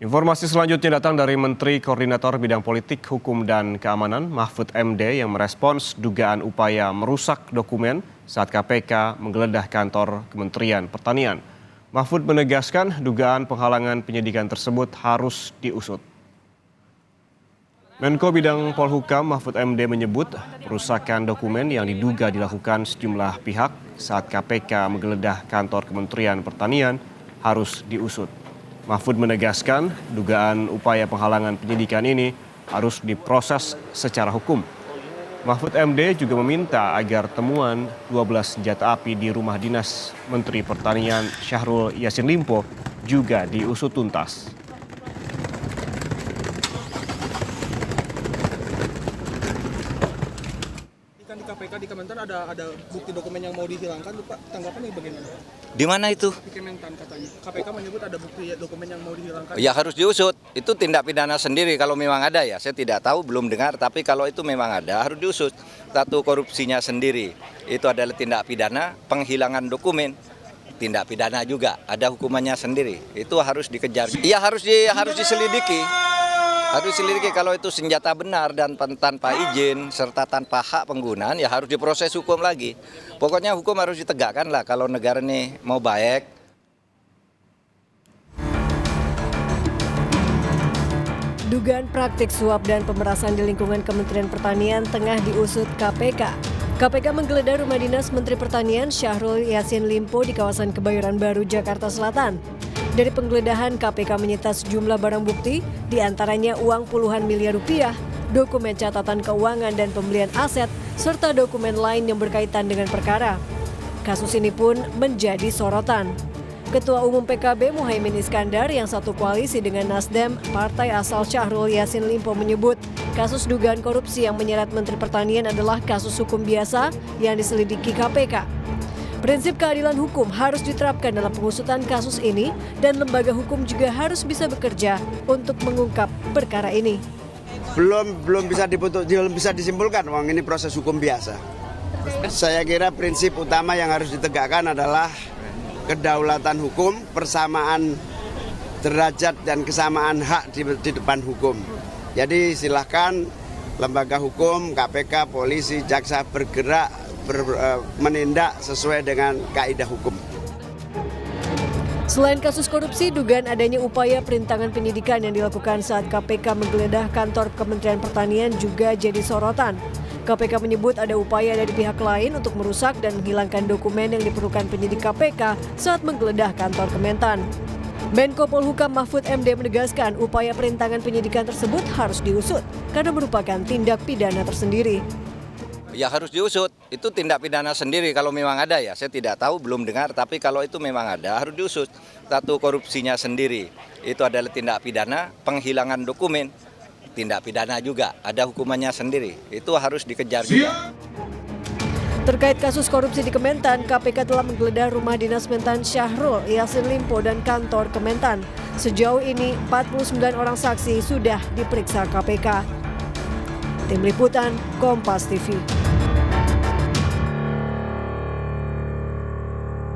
Informasi selanjutnya datang dari Menteri Koordinator Bidang Politik, Hukum, dan Keamanan Mahfud MD yang merespons dugaan upaya merusak dokumen saat KPK menggeledah kantor Kementerian Pertanian. Mahfud menegaskan dugaan penghalangan penyidikan tersebut harus diusut. Menko Bidang Polhukam Mahfud MD menyebut perusakan dokumen yang diduga dilakukan sejumlah pihak saat KPK menggeledah kantor Kementerian Pertanian harus diusut. Mahfud menegaskan dugaan upaya penghalangan penyidikan ini harus diproses secara hukum. Mahfud MD juga meminta agar temuan 12 senjata api di rumah dinas Menteri Pertanian Syahrul Yassin Limpo juga diusut tuntas. Kan di KPK di Kementan ada bukti dokumen yang mau dihilangkan, Pak. Tanggapannya bagaimana? Di mana itu? Di Kementan katanya. KPK menyebut ada bukti dokumen yang mau dihilangkan. Ya harus diusut. Itu tindak pidana sendiri kalau memang ada ya. Saya tidak tahu, belum dengar. Tapi kalau itu memang ada, harus diusut. Satu, korupsinya sendiri. Itu adalah tindak pidana. Penghilangan dokumen, tindak pidana juga. Ada hukumannya sendiri. Itu harus dikejar. Iya harus diselidiki. Harus diselidiki kalau itu senjata benar dan tanpa izin serta tanpa hak penggunaan, ya harus diproses hukum lagi. Pokoknya hukum harus ditegakkan lah kalau negara ini mau baik. Dugaan praktik suap dan pemerasan di lingkungan Kementerian Pertanian tengah diusut KPK. KPK menggeledah rumah dinas Menteri Pertanian Syahrul Yassin Limpo di kawasan Kebayoran Baru, Jakarta Selatan. Dari penggeledahan, KPK menyita sejumlah barang bukti, diantaranya uang puluhan miliar rupiah, dokumen catatan keuangan dan pembelian aset, serta dokumen lain yang berkaitan dengan perkara. Kasus ini pun menjadi sorotan. Ketua Umum PKB Muhaimin Iskandar yang satu koalisi dengan Nasdem, partai asal Syahrul Yassin Limpo menyebut kasus dugaan korupsi yang menyeret Menteri Pertanian adalah kasus hukum biasa yang diselidiki KPK. Prinsip keadilan hukum harus diterapkan dalam pengusutan kasus ini dan lembaga hukum juga harus bisa bekerja untuk mengungkap perkara ini. Belum bisa disimpulkan, wong ini proses hukum biasa. Saya kira prinsip utama yang harus ditegakkan adalah kedaulatan hukum, persamaan derajat dan kesamaan hak di depan hukum. Jadi silahkan lembaga hukum, KPK, polisi, jaksa bergerak menindak sesuai dengan kaidah hukum. Selain kasus korupsi, dugaan adanya upaya perintangan penyidikan yang dilakukan saat KPK menggeledah kantor Kementerian Pertanian juga jadi sorotan. KPK menyebut ada upaya dari pihak lain untuk merusak dan menghilangkan dokumen yang diperlukan penyidik KPK saat menggeledah kantor Kementan. Menko Polhukam Mahfud MD menegaskan upaya perintangan penyidikan tersebut harus diusut karena merupakan tindak pidana tersendiri. Ya harus diusut. Itu tindak pidana sendiri kalau memang ada ya. Saya tidak tahu, belum dengar. Tapi kalau itu memang ada, harus diusut. Satu, korupsinya sendiri. Itu adalah tindak pidana. Penghilangan dokumen, tindak pidana juga. Ada hukumannya sendiri. Itu harus dikejar juga. Terkait kasus korupsi di Kementan, KPK telah menggeledah rumah dinas Mentan Syahrul Yassin Limpo dan kantor Kementan. Sejauh ini 49 orang saksi sudah diperiksa KPK. Tim Liputan, Kompas TV.